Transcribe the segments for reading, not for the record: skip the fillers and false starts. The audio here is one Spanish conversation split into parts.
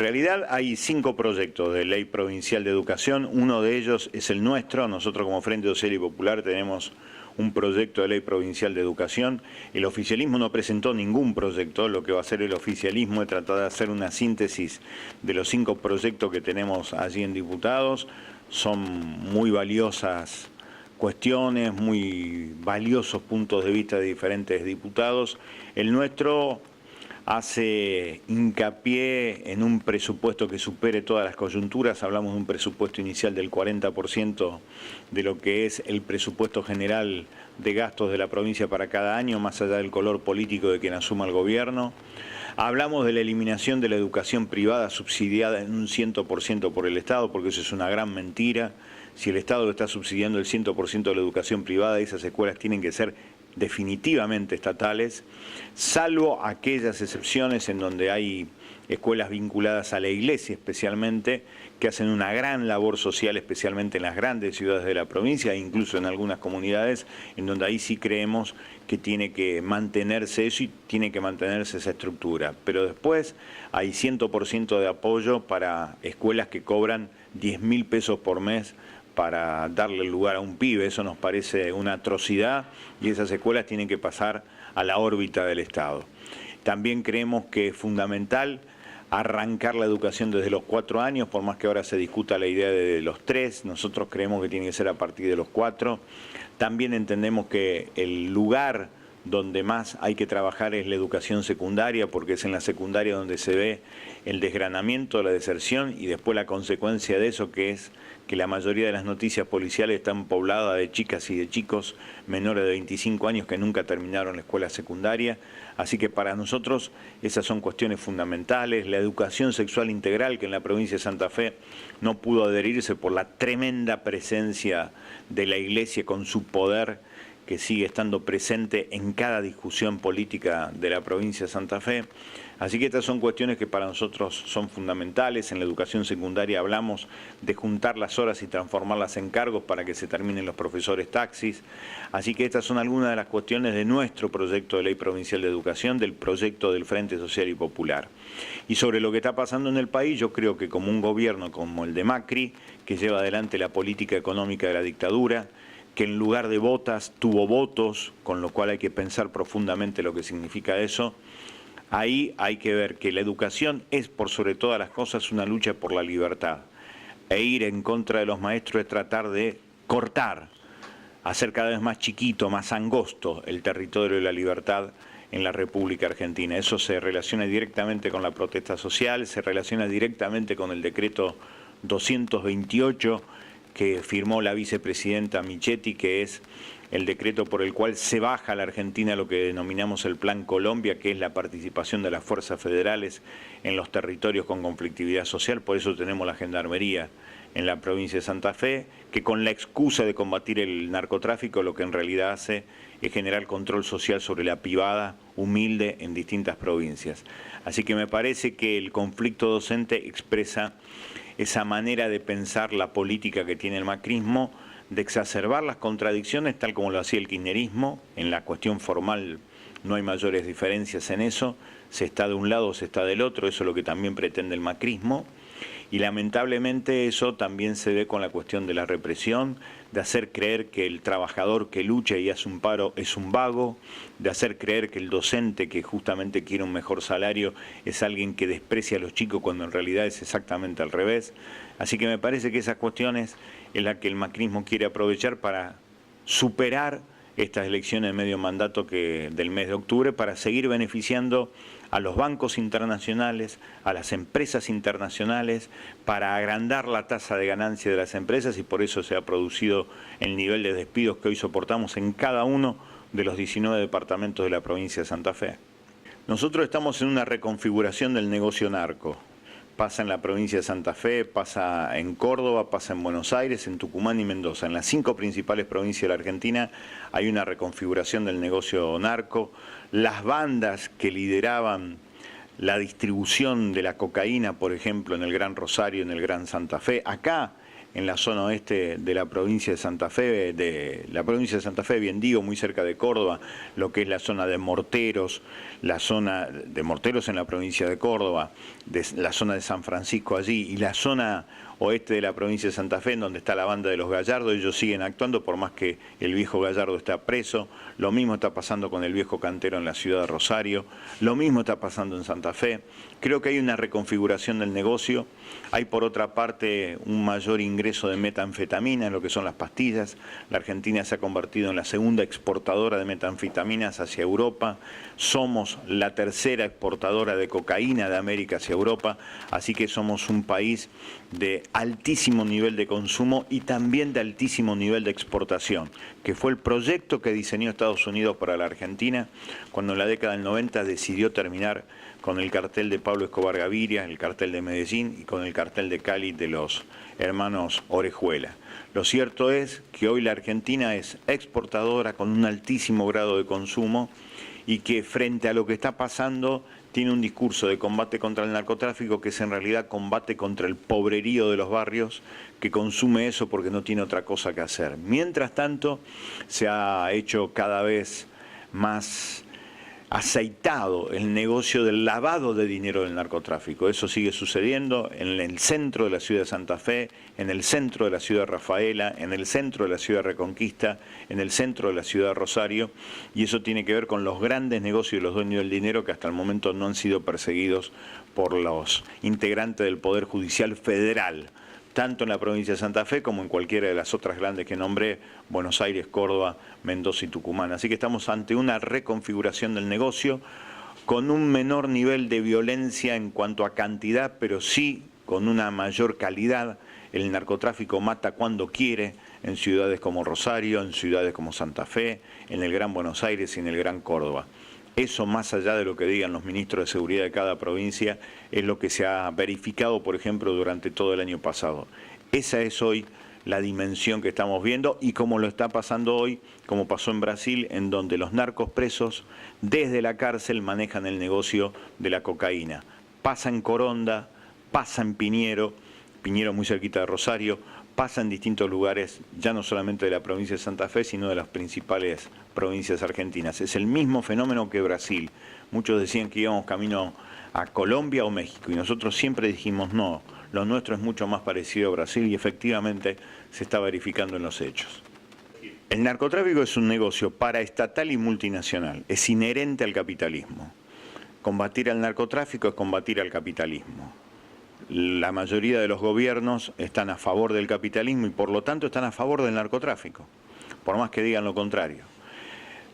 realidad hay 5 proyectos de ley provincial de educación, uno de ellos es el nuestro. Nosotros como Frente Social y Popular tenemos un proyecto de ley provincial de educación. El oficialismo no presentó ningún proyecto, lo que va a hacer el oficialismo es tratar de hacer una síntesis de los 5 proyectos que tenemos allí en diputados. Son muy valiosas cuestiones, muy valiosos puntos de vista de diferentes diputados. El nuestro hace hincapié en un presupuesto que supere todas las coyunturas. Hablamos de un presupuesto inicial del 40% de lo que es el presupuesto general de gastos de la provincia para cada año, más allá del color político de quien asuma el gobierno. Hablamos de la eliminación de la educación privada subsidiada en un 100% por el Estado, porque eso es una gran mentira. Si el Estado lo está subsidiando el 100% de la educación privada, esas escuelas tienen que ser definitivamente estatales, salvo aquellas excepciones en donde hay escuelas vinculadas a la iglesia especialmente, que hacen una gran labor social, especialmente en las grandes ciudades de la provincia e incluso en algunas comunidades, en donde ahí sí creemos que tiene que mantenerse eso y tiene que mantenerse esa estructura. Pero después hay 100% de apoyo para escuelas que cobran 10.000 pesos por mes para darle lugar a un pibe. Eso nos parece una atrocidad y esas escuelas tienen que pasar a la órbita del Estado. También creemos que es fundamental arrancar la educación desde los 4 años, por más que ahora se discuta la idea de los 3, nosotros creemos que tiene que ser a partir de los 4. También entendemos que el lugar donde más hay que trabajar es la educación secundaria, porque es en la secundaria donde se ve el desgranamiento, la deserción y después la consecuencia de eso, que es que la mayoría de las noticias policiales están pobladas de chicas y de chicos menores de 25 años que nunca terminaron la escuela secundaria. Así que para nosotros esas son cuestiones fundamentales. La educación sexual integral, que en la provincia de Santa Fe no pudo adherirse por la tremenda presencia de la Iglesia con su poder, que sigue estando presente en cada discusión política de la provincia de Santa Fe. Así que estas son cuestiones que para nosotros son fundamentales. En la educación secundaria hablamos de juntar las horas y transformarlas en cargos para que se terminen los profesores taxis. Así que estas son algunas de las cuestiones de nuestro proyecto de ley provincial de educación, del proyecto del Frente Social y Popular. Y sobre lo que está pasando en el país, yo creo que como un gobierno como el de Macri, que lleva adelante la política económica de la dictadura, que en lugar de botas tuvo votos, con lo cual hay que pensar profundamente lo que significa eso. Ahí hay que ver que la educación es, por sobre todas las cosas, una lucha por la libertad. E ir en contra de los maestros es tratar de cortar, hacer cada vez más chiquito, más angosto el territorio de la libertad en la República Argentina. Eso se relaciona directamente con la protesta social, se relaciona directamente con el decreto 228, que firmó la vicepresidenta Michetti, que es el decreto por el cual se baja a la Argentina lo que denominamos el Plan Colombia, que es la participación de las fuerzas federales en los territorios con conflictividad social. Por eso tenemos la Gendarmería en la provincia de Santa Fe, que con la excusa de combatir el narcotráfico lo que en realidad hace es generar control social sobre la privada humilde en distintas provincias. Así que me parece que el conflicto docente expresa esa manera de pensar la política que tiene el macrismo, de exacerbar las contradicciones tal como lo hacía el kirchnerismo. En la cuestión formal no hay mayores diferencias en eso, se está de un lado o se está del otro, eso es lo que también pretende el macrismo. Y lamentablemente eso también se ve con la cuestión de la represión, de hacer creer que el trabajador que lucha y hace un paro es un vago, de hacer creer que el docente que justamente quiere un mejor salario es alguien que desprecia a los chicos cuando en realidad es exactamente al revés. Así que me parece que esas cuestiones es la que el macrismo quiere aprovechar para superar estas elecciones de medio mandato del mes de octubre, para seguir beneficiando a los bancos internacionales, a las empresas internacionales, para agrandar la tasa de ganancia de las empresas, y por eso se ha producido el nivel de despidos que hoy soportamos en cada uno de los 19 departamentos de la provincia de Santa Fe. Nosotros estamos en una reconfiguración del negocio narco. Pasa en la provincia de Santa Fe, pasa en Córdoba, pasa en Buenos Aires, en Tucumán y Mendoza. En las 5 principales provincias de la Argentina hay una reconfiguración del negocio narco. Las bandas que lideraban la distribución de la cocaína, por ejemplo, en el Gran Rosario, en el Gran Santa Fe, acá en la zona oeste de la provincia de Santa Fe, bien digo, muy cerca de Córdoba, lo que es la zona de Morteros, la zona de Morteros en la provincia de Córdoba, la zona de San Francisco allí y la zona oeste de la provincia de Santa Fe, en donde está la banda de los Gallardo. Ellos siguen actuando por más que el viejo Gallardo está preso. Lo mismo está pasando con el viejo Cantero en la ciudad de Rosario. Lo mismo está pasando en Santa Fe. Creo que hay una reconfiguración del negocio. Hay por otra parte un mayor ingreso de metanfetamina en lo que son las pastillas. La Argentina se ha convertido en la segunda exportadora de metanfetaminas hacia Europa. Somos la tercera exportadora de cocaína de América hacia Europa. Así que somos un país de altísimo nivel de consumo y también de altísimo nivel de exportación, que fue el proyecto que diseñó Estados Unidos para la Argentina cuando en la década del 90 decidió terminar con el cartel de Pablo Escobar Gaviria, el cartel de Medellín y con el cartel de Cali de los hermanos Orejuela. Lo cierto es que hoy la Argentina es exportadora con un altísimo grado de consumo y que frente a lo que está pasando tiene un discurso de combate contra el narcotráfico que es en realidad combate contra el pobrerío de los barrios que consume eso porque no tiene otra cosa que hacer. Mientras tanto, se ha hecho cada vez más aceitado el negocio del lavado de dinero del narcotráfico. Eso sigue sucediendo en el centro de la ciudad de Santa Fe, en el centro de la ciudad de Rafaela, en el centro de la ciudad de Reconquista, en el centro de la ciudad de Rosario, y eso tiene que ver con los grandes negocios de los dueños del dinero que hasta el momento no han sido perseguidos por los integrantes del Poder Judicial Federal, tanto en la provincia de Santa Fe como en cualquiera de las otras grandes que nombré, Buenos Aires, Córdoba, Mendoza y Tucumán. Así que estamos ante una reconfiguración del negocio con un menor nivel de violencia en cuanto a cantidad, pero sí con una mayor calidad. El narcotráfico mata cuando quiere en ciudades como Rosario, en ciudades como Santa Fe, en el Gran Buenos Aires y en el Gran Córdoba. Eso, más allá de lo que digan los ministros de seguridad de cada provincia, es lo que se ha verificado, por ejemplo, durante todo el año pasado. Esa es hoy la dimensión que estamos viendo y como lo está pasando hoy, como pasó en Brasil, en donde los narcos presos desde la cárcel manejan el negocio de la cocaína. Pasa en Coronda, pasa en Piñero muy cerquita de Rosario, pasa en distintos lugares, ya no solamente de la provincia de Santa Fe, sino de las principales provincias argentinas. Es el mismo fenómeno que Brasil. Muchos decían que íbamos camino a Colombia o México y nosotros siempre dijimos no, lo nuestro es mucho más parecido a Brasil y efectivamente se está verificando en los hechos. El narcotráfico es un negocio paraestatal y multinacional, es inherente al capitalismo. Combatir al narcotráfico es combatir al capitalismo. La mayoría de los gobiernos están a favor del capitalismo y por lo tanto están a favor del narcotráfico, por más que digan lo contrario.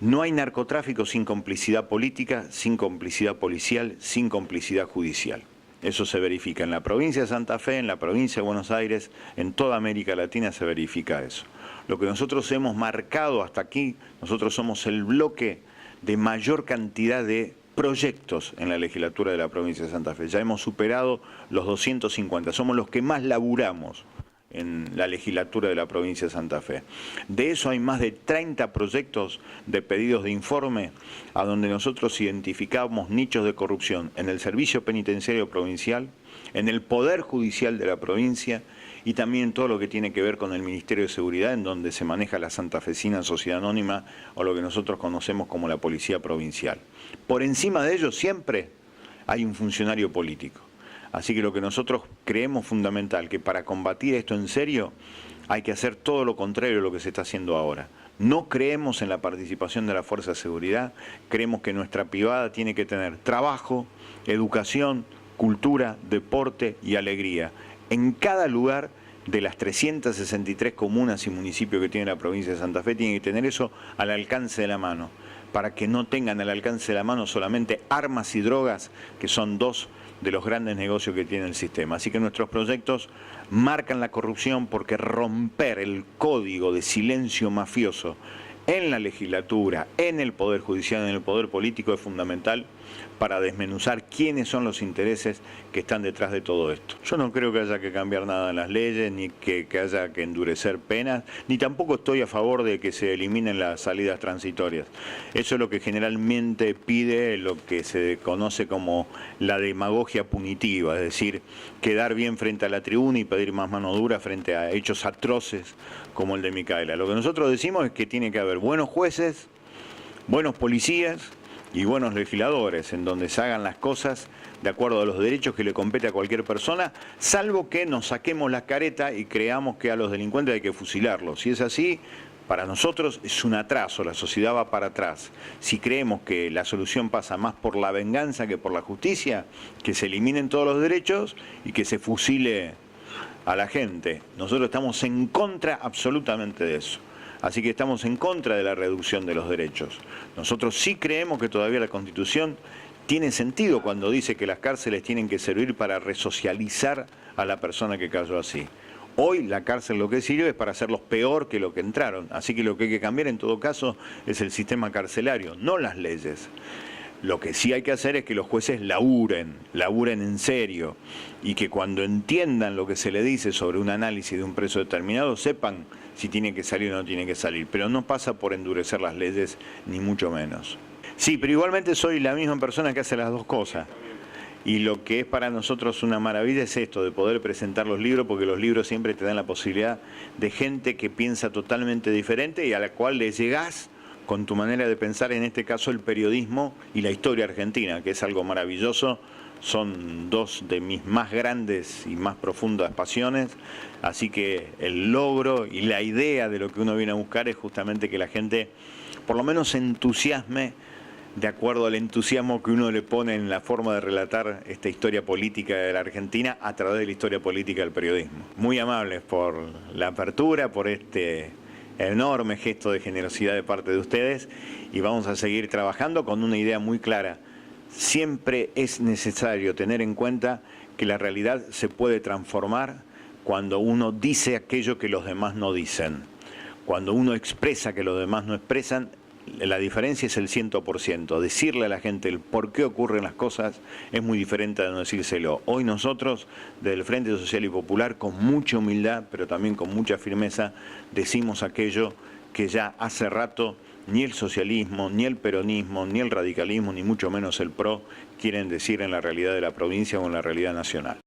No hay narcotráfico sin complicidad política, sin complicidad policial, sin complicidad judicial. Eso se verifica en la provincia de Santa Fe, en la provincia de Buenos Aires, en toda América Latina se verifica eso. Lo que nosotros hemos marcado hasta aquí, nosotros somos el bloque de mayor cantidad de proyectos en la legislatura de la provincia de Santa Fe. Ya hemos superado los 250, somos los que más laburamos en la legislatura de la provincia de Santa Fe. De eso hay más de 30 proyectos de pedidos de informe a donde nosotros identificamos nichos de corrupción en el Servicio Penitenciario Provincial, en el Poder Judicial de la provincia y también en todo lo que tiene que ver con el Ministerio de Seguridad, en donde se maneja la Santafesina Sociedad Anónima o lo que nosotros conocemos como la Policía Provincial. Por encima de ello siempre hay un funcionario político. Así que lo que nosotros creemos fundamental, que para combatir esto en serio hay que hacer todo lo contrario a lo que se está haciendo ahora. No creemos en la participación de la Fuerza de Seguridad, creemos que nuestra privada tiene que tener trabajo, educación, cultura, deporte y alegría. En cada lugar de las 363 comunas y municipios que tiene la provincia de Santa Fe tiene que tener eso al alcance de la mano, para que no tengan al alcance de la mano solamente armas y drogas, que son dos de los grandes negocios que tiene el sistema. Así que nuestros proyectos marcan la corrupción porque romper el código de silencio mafioso en la legislatura, en el Poder Judicial, en el Poder Político es fundamental para desmenuzar quiénes son los intereses que están detrás de todo esto. Yo no creo que haya que cambiar nada en las leyes, ni que haya que endurecer penas, ni tampoco estoy a favor de que se eliminen las salidas transitorias. Eso es lo que generalmente pide lo que se conoce como la demagogia punitiva, es decir, quedar bien frente a la tribuna y pedir más mano dura frente a hechos atroces como el de Micaela. Lo que nosotros decimos es que tiene que haber buenos jueces, buenos policías y buenos legisladores, en donde se hagan las cosas de acuerdo a los derechos que le compete a cualquier persona, salvo que nos saquemos la careta y creamos que a los delincuentes hay que fusilarlos. Si es así, para nosotros es un atraso, la sociedad va para atrás. Si creemos que la solución pasa más por la venganza que por la justicia, que se eliminen todos los derechos y que se fusile a la gente. Nosotros estamos en contra absolutamente de eso. Así que estamos en contra de la reducción de los derechos. Nosotros sí creemos que todavía la Constitución tiene sentido cuando dice que las cárceles tienen que servir para resocializar a la persona que cayó así. Hoy la cárcel lo que sirve es para hacerlos peor que lo que entraron. Así que lo que hay que cambiar en todo caso es el sistema carcelario, no las leyes. Lo que sí hay que hacer es que los jueces laburen en serio, y que cuando entiendan lo que se le dice sobre un análisis de un preso determinado, sepan si tiene que salir o no tiene que salir. Pero no pasa por endurecer las leyes, ni mucho menos. Sí, pero igualmente soy la misma persona que hace las dos cosas. Y lo que es para nosotros una maravilla es esto, de poder presentar los libros, porque los libros siempre te dan la posibilidad de gente que piensa totalmente diferente y a la cual le llegás con tu manera de pensar, en este caso el periodismo y la historia argentina, que es algo maravilloso. Son dos de mis más grandes y más profundas pasiones, así que el logro y la idea de lo que uno viene a buscar es justamente que la gente por lo menos se entusiasme de acuerdo al entusiasmo que uno le pone en la forma de relatar esta historia política de la Argentina a través de la historia política del periodismo. Muy amables por la apertura, por este enorme gesto de generosidad de parte de ustedes, y vamos a seguir trabajando con una idea muy clara. Siempre es necesario tener en cuenta que la realidad se puede transformar cuando uno dice aquello que los demás no dicen. Cuando uno expresa que los demás no expresan, la diferencia es el 100%. Decirle a la gente el por qué ocurren las cosas es muy diferente de no decírselo. Hoy nosotros, desde el Frente Social y Popular, con mucha humildad, pero también con mucha firmeza, decimos aquello que ya hace rato ni el socialismo, ni el peronismo, ni el radicalismo, ni mucho menos el PRO quieren decir en la realidad de la provincia o en la realidad nacional.